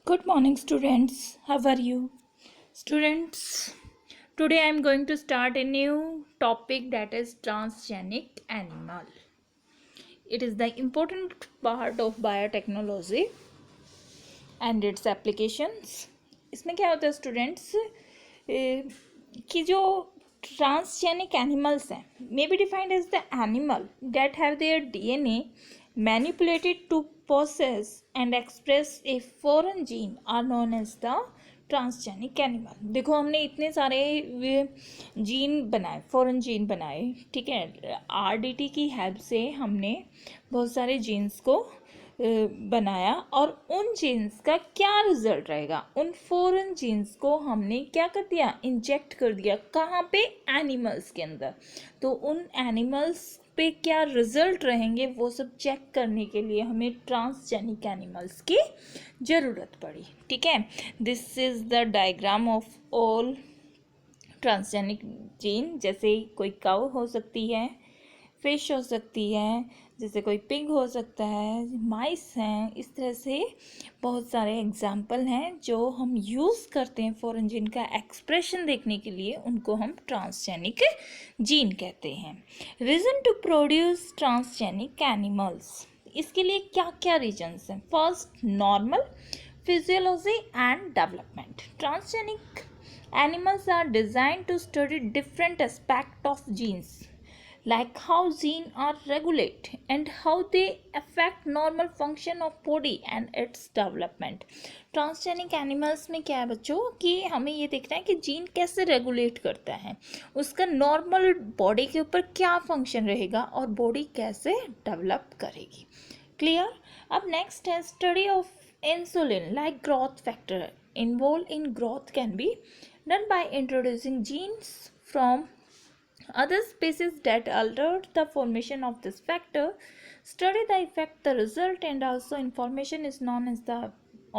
Good morning, students. How are you? Students, today I am going to start a new topic, that is transgenic animal. It is the important part of biotechnology and its applications. इसमें क्या होता है students कि जो transgenic animals हैं may be defined as the animal that have their DNA manipulated to possess and express a foreign gene are known as the transgenic animal. देखो हमने इतने सारे जीन बनाए, फॉरेन जीन बनाए, ठीक है. आरडीटी की हेल्प से हमने बहुत सारे जीन्स को बनाया और उन जीन्स का क्या रिजल्ट रहेगा, उन फॉरेन जीन्स को हमने क्या कर दिया, इंजेक्ट कर दिया. कहाँ पे? एनिमल्स के अंदर. तो उन एनिमल्स पे क्या रिजल्ट रहेंगे वो सब चेक करने के लिए हमें ट्रांसजेनिक एनिमल्स की ज़रूरत पड़ी. ठीक है. This is the diagram of all transgenic gene. जैसे कोई काऊ हो सकती है, फिश हो सकती है, जैसे कोई पिग हो सकता है, माइस हैं. इस तरह से बहुत सारे एग्जाम्पल हैं जो हम यूज़ करते हैं फॉरेन जीन का एक्सप्रेशन देखने के लिए. उनको हम ट्रांसजेनिक जीन कहते हैं. Reason to produce transgenic animals, इसके लिए क्या क्या रीजन्स हैं? First, normal physiology and development. Transgenic animals are designed to study different aspects of genes, like how genes are regulate and how they affect normal function of body and its development. Transgenic animals में क्या है बच्चों कि हमें ये देखना है कि जीन कैसे रेगुलेट करता है, उसका नॉर्मल बॉडी के ऊपर क्या फंक्शन रहेगा और बॉडी कैसे डेवलप करेगी. क्लियर. अब नेक्स्ट है study of insulin like growth factor involved in growth can be done by introducing genes from other species that alter the formation of this factor. Study the effect, the result, and also information is known as the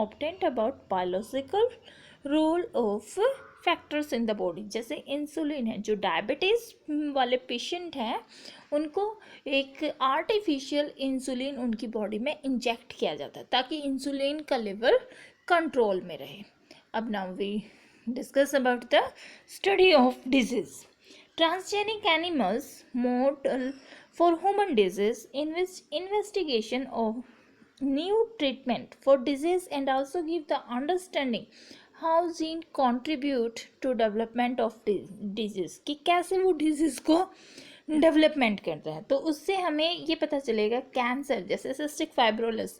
obtained about biological role of factors in the body. जैसे insulin है, जो diabetes वाले patient हैं उनको एक artificial insulin उनकी body में inject किया जाता है ताकि इंसुलिन का लेवल कंट्रोल में रहे. अब now we discuss about the study of disease. Transgenic animals model for human disease in which investigation of new treatment for disease and also give the understanding how gene contribute to development of disease, कि कैसे वो disease को development करता है. तो उससे हमें ये पता चलेगा कैंसर जैसे सिस्टिक फाइब्रोसिस,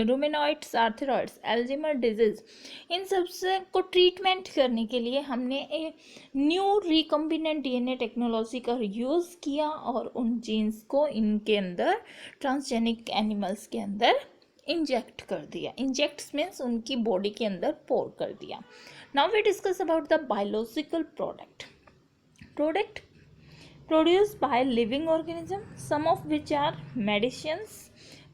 रूमेनॉइड्स आर्थराइड्स, अल्जाइमर डिजीज, इन सबसे को ट्रीटमेंट करने के लिए हमने एक न्यू रिकम्बिनेंट डीएनए टेक्नोलॉजी का यूज़ किया और उन जीन्स को इनके अंदर ट्रांसजेनिक एनिमल्स के अंदर इंजेक्ट कर दिया. इंजेक्ट्स मीन्स उनकी बॉडी के अंदर पोर कर दिया. Now we discuss about the biological product produced by living organism, some of which are medicines.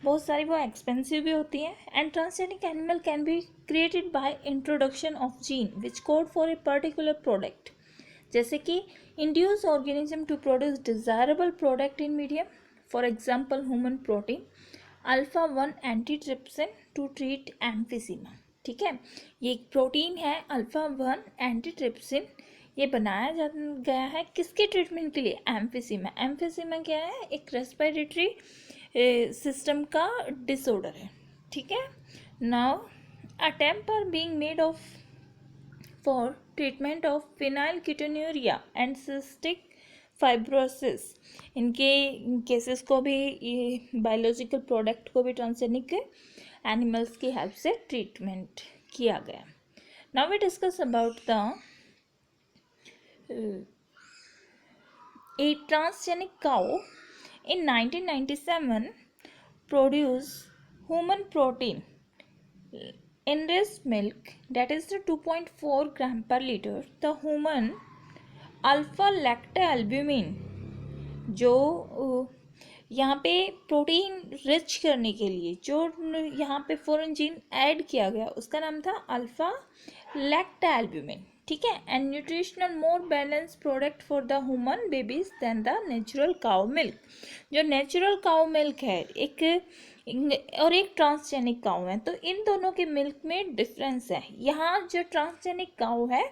बहुत सारी वो एक्सपेंसिव भी होती हैं. And transgenic animal can be created by introduction of gene which code for a particular product. जैसे कि induce organism to produce desirable product in medium, for example human protein, alpha 1 antitrypsin to treat emphysema. ठीक है, ये एक protein है alpha 1 antitrypsin. ये बनाया गया है किसके ट्रीटमेंट के लिए? एम्फिसीमा. एम्फिसीमा क्या है? एक रेस्पिरेटरी सिस्टम का डिसऑर्डर है. ठीक है. Now attempt are being made of for treatment of phenylketonuria and cystic fibrosis. इनके केसेस को भी ये बायोलॉजिकल प्रोडक्ट को भी ट्रांसजेनिक एनिमल्स की हेल्प से ट्रीटमेंट किया गया. Now we discuss about the a transgenic cow in 1997 produced human protein enriched milk, that is the 2.4 gram per liter. The human alpha lactalbumin जो यहाँ पे प्रोटीन रिच करने के लिए जो यहाँ पे फॉरेन जीन ऐड किया गया उसका नाम था अल्फा लैक्टाल्ब्यूमिन. ठीक है. And nutritional more balance product for the human babies then the natural cow milk. जो नेचुरल काउ मिल्क है एक और एक ट्रांसजेनिक काऊ है। तो इन दोनों के मिल्क में डिफरेंस है। यहाँ जो ट्रांसजेनिक काऊ है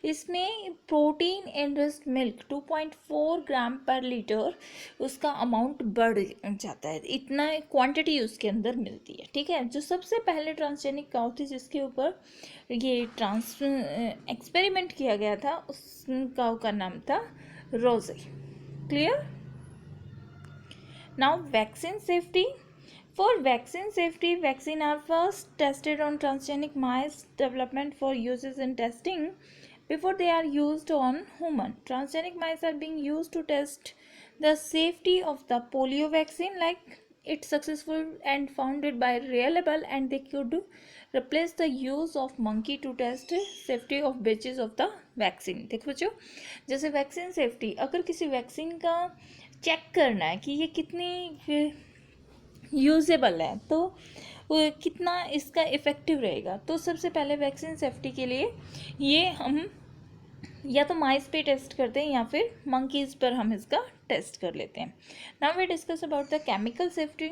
इसमें प्रोटीन एनरिच्ड मिल्क 2.4 ग्राम पर लीटर उसका अमाउंट बढ़ जाता है, इतना क्वांटिटी उसके अंदर मिलती है। ठीक है, जो सबसे पहले ट्रांसजेनिक काऊ थी जिसके ऊपर ये एक्सपेरिमेंट किया गया था उस काऊ का नाम था रोजे। Clear? Now, vaccine safety. For vaccine safety, vaccine are first tested on transgenic mice development for uses in testing before they are used on human. Transgenic mice are being used to test the safety of the polio vaccine, like it's successful and founded by reliable, and they could replace the use of monkey to test safety of batches of the vaccine. देखो बच्चों, जैसे vaccine safety, अगर किसी vaccine का check करना है कि ये कितनी यूजेबल है, तो कितना इसका इफ़ेक्टिव रहेगा, तो सबसे पहले वैक्सीन सेफ्टी के लिए ये हम या तो माइस पे टेस्ट करते हैं या फिर मंकीज़ पर हम इसका टेस्ट कर लेते हैं। Now we discuss about the chemical safety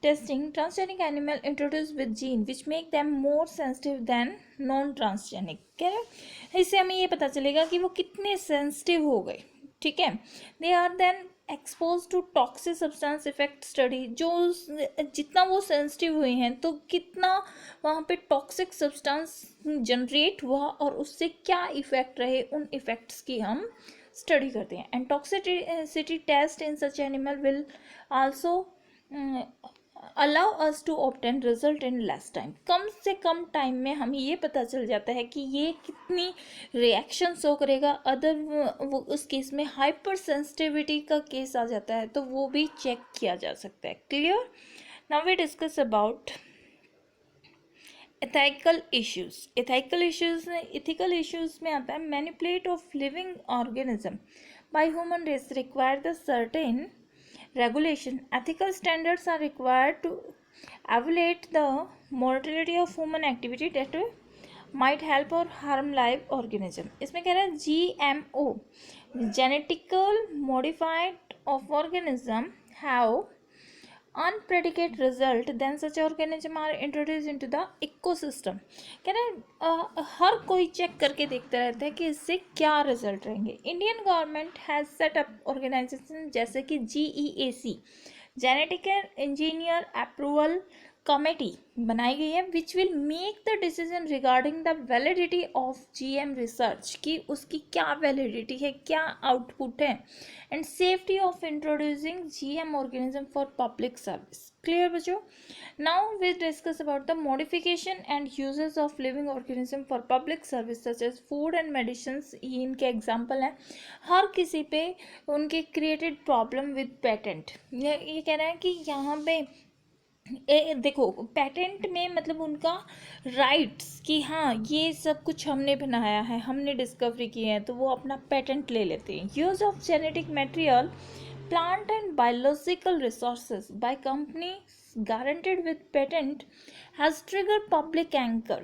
testing. Transgenic animal introduce with gene which make them more sensitive than non transgenic. कह रहे इससे हमें ये पता चलेगा कि वो कितने सेंसिटिव हो गए। ठीक है, they are then expose to toxic substance effect study. जो जितना वो सेंसिटिव हुए हैं तो कितना वहाँ पे टॉक्सिक सब्सटेंस जनरेट हुआ और उससे क्या इफेक्ट रहे, उन इफेक्ट्स की हम स्टडी करते हैं। And toxicity test in such animal will also allow us to obtain result in less time. कम से कम टाइम में हमें ये पता चल जाता है कि ये कितनी रिएक्शन शो करेगा। अदर वो उस केस में हाइपर सेंसिटिविटी का केस आ जाता है तो वो भी चेक किया जा सकता है। Clear? Now we discuss about ethical issues. Ethical issues में आता है manipulate of living organism by human race require the certain regulation. Ethical standards are required to evaluate the mortality of human activity that might help or harm live organism. इसमें कह रहा है GMO genetical modified of organism have unpredicated result then such organism are introduced into the ecosystem. कह रहे हैं हर कोई check करके देखता रहता है कि इससे क्या रिजल्ट रहेंगे। Indian government has set up organisation जैसे कि GEAC genetic engineer approval committee बनाई गई है which will make the decision regarding the validity of GM research, कि उसकी क्या वैलिडिटी है, क्या आउटपुट है, and safety of introducing GM organism for public service. Clear बच्चों? Now we discuss about the modification and uses of living organism for public service such as food and medicines. ये इनके example हैं। हर किसी पे उनके created problem with patent. ये कह रहे हैं कि यहाँ पे देखो पेटेंट में मतलब उनका राइट्स कि हाँ ये सब कुछ हमने बनाया है, हमने डिस्कवरी की है, तो वो अपना पेटेंट ले लेते हैं। Use of genetic material plant and biological resources by companies guaranteed with patent has triggered public anger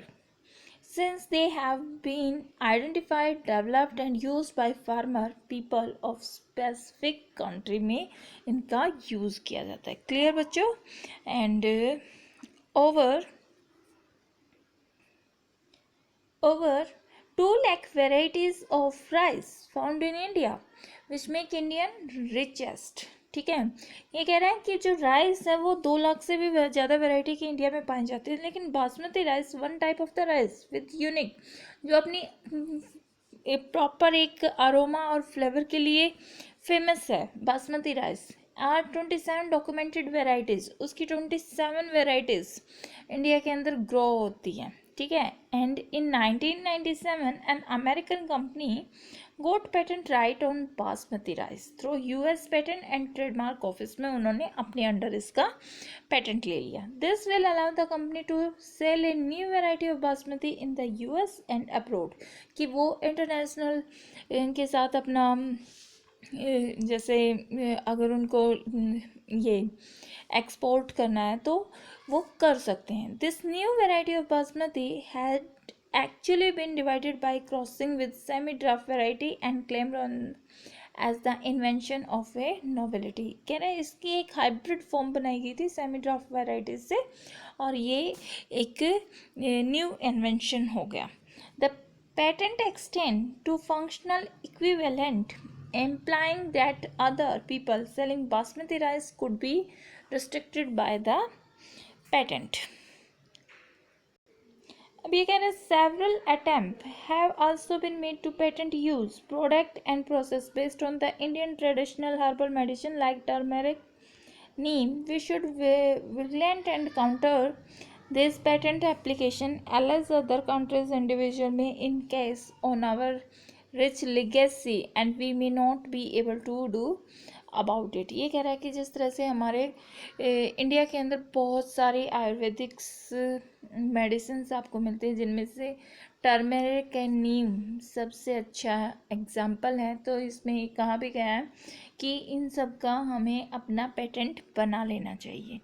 since they have been identified, developed and used by farmer people of specific country में इनका use किया जाता है। Clear बच्चों? And over 2 lakh varieties of rice found in India which make Indian richest। ठीक है, ये कह रहा है कि जो राइस है वो 2 लाख से भी ज़्यादा वैरायटी की इंडिया में पाई जाती है, लेकिन basmati rice one type of the rice with unique, जो अपनी प्रॉपर एक अरोमा और फ्लेवर के लिए फेमस है। Basmati rice are 27 documented varieties, उसकी 27 वेराइटीज़ इंडिया के अंदर ग्रो होती हैं। ठीक है, and in 1997 an American company got patent right on basmati rice through US patent and trademark office में उन्होंने अपने अंडर इसका पेटेंट ले लिया। This will allow the company to sell a new variety of basmati in the US and abroad, कि वो international इनके साथ अपना जैसे अगर उनको ये एक्सपोर्ट करना है तो वो कर सकते हैं। This new variety of basmati had actually been divided by crossing with semi-draft variety and claimed on as the invention of a novelty. कह रहे हैं इसकी एक हाइब्रिड फॉर्म बनाई गई थी सेमी ड्राफ्ट वेराइटीज से, और ये एक न्यू इन्वेंशन हो गया। The patent extend to functional equivalent, implying that other people selling basmati rice could be restricted by the patent. अब ये कह रहे हैं several attempts have also been made to patent use, product and process based on the Indian traditional herbal medicine like turmeric, neem. We should vigilant and counter this patent application as other countries individual may in case on our rich legacy and we may not be able to do about it. ये कह रहा है कि जिस तरह से हमारे India के अंदर बहुत सारी आयुर्वेदिक्स मेडिसिन आपको मिलते हैं, जिनमें से टर्मेरिक एंड नीम सबसे अच्छा एग्जाम्पल है, तो इसमें कहा भी गया है कि इन सब का हमें अपना पेटेंट बना लेना चाहिए।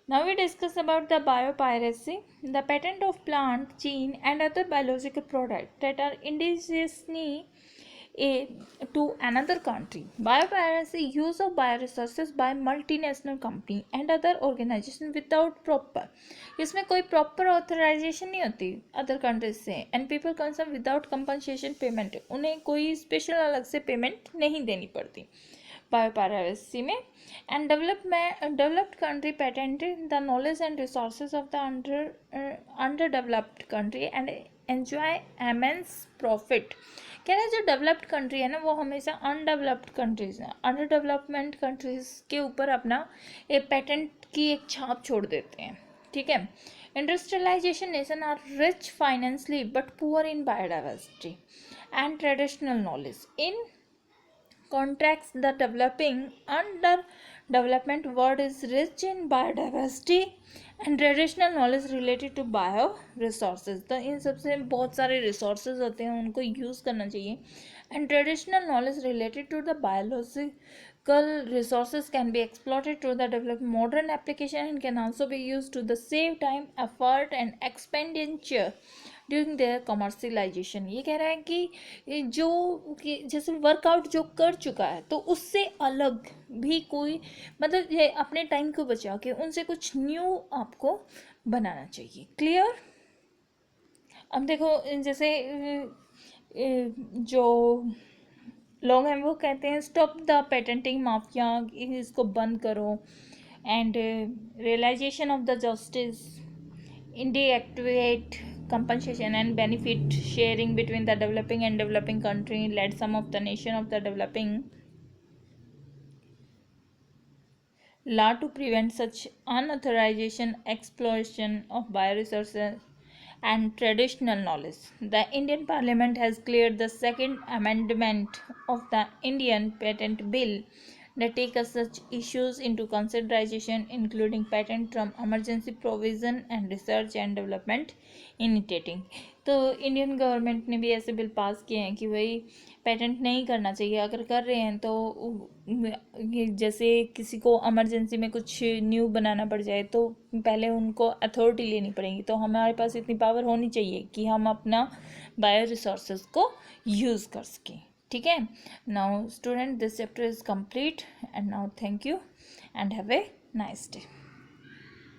Now we discuss about the biopiracy, the patent of plant, gene and other biological products that are indigenously to another country. Biopiracy, use of bioresources by multinational company and other organization without proper, इसमें कोई proper authorization नहीं होती other countries से, and people consume without compensation payment, उन्हें कोई special अलग से payment नहीं देनी पड़ती biopiracy में। and developed country patent the knowledge and resources of the underdeveloped country and enjoy immense profit। कह रहे हैं जो डेवलप्ड कंट्री है ना, वो हमेशा अनडेवलप्ड कंट्रीज हैं, अंडर डेवलपमेंट कंट्रीज के ऊपर अपना एक पेटेंट की एक छाप छोड़ देते हैं। ठीक है। Industrialization nation are rich financially but poor in biodiversity and traditional knowledge. In contracts the developing underdevelopment world is rich in biodiversity and traditional knowledge related to bio resources। तो इन सबसे बहुत सारे resources होते हैं, उनको use करना चाहिए। and traditional knowledge related to the biological resources can be exploited to the develop modern application and can also be used to the save time, effort and expenditure during their commercialisation. ये कह रहा है कि जो जैसे workout जो कर चुका है तो उससे अलग भी कोई, मतलब ये अपने टाइम को बचा के उनसे कुछ न्यू आपको बनाना चाहिए। क्लियर। अब देखो जैसे जो लोग हैं वो कहते हैं स्टॉप द पेटेंटिंग माफिया, इसको बंद करो, and realization of the justice, indeactivate compensation and benefit sharing between the developing and developing country led some of the nation of the developing law to prevent such unauthorization exploitation of bioresources and traditional knowledge. The Indian Parliament has cleared the second amendment of the Indian Patent Bill that take such issues into consideration, including patent term, emergency provision and research and development initiating। तो Indian government ने भी ऐसे bill pass किए हैं कि भाई patent नहीं करना चाहिए, अगर कर रहे हैं तो जैसे किसी को इमरजेंसी में कुछ न्यू बनाना पड़ जाए तो पहले उनको अथॉरिटी लेनी पड़ेगी, तो हमारे पास इतनी पावर होनी चाहिए कि हम अपना बायो रिसोर्सेज को यूज़ कर सकें। ठीक है। Now student this chapter is complete and now thank you and have a nice day.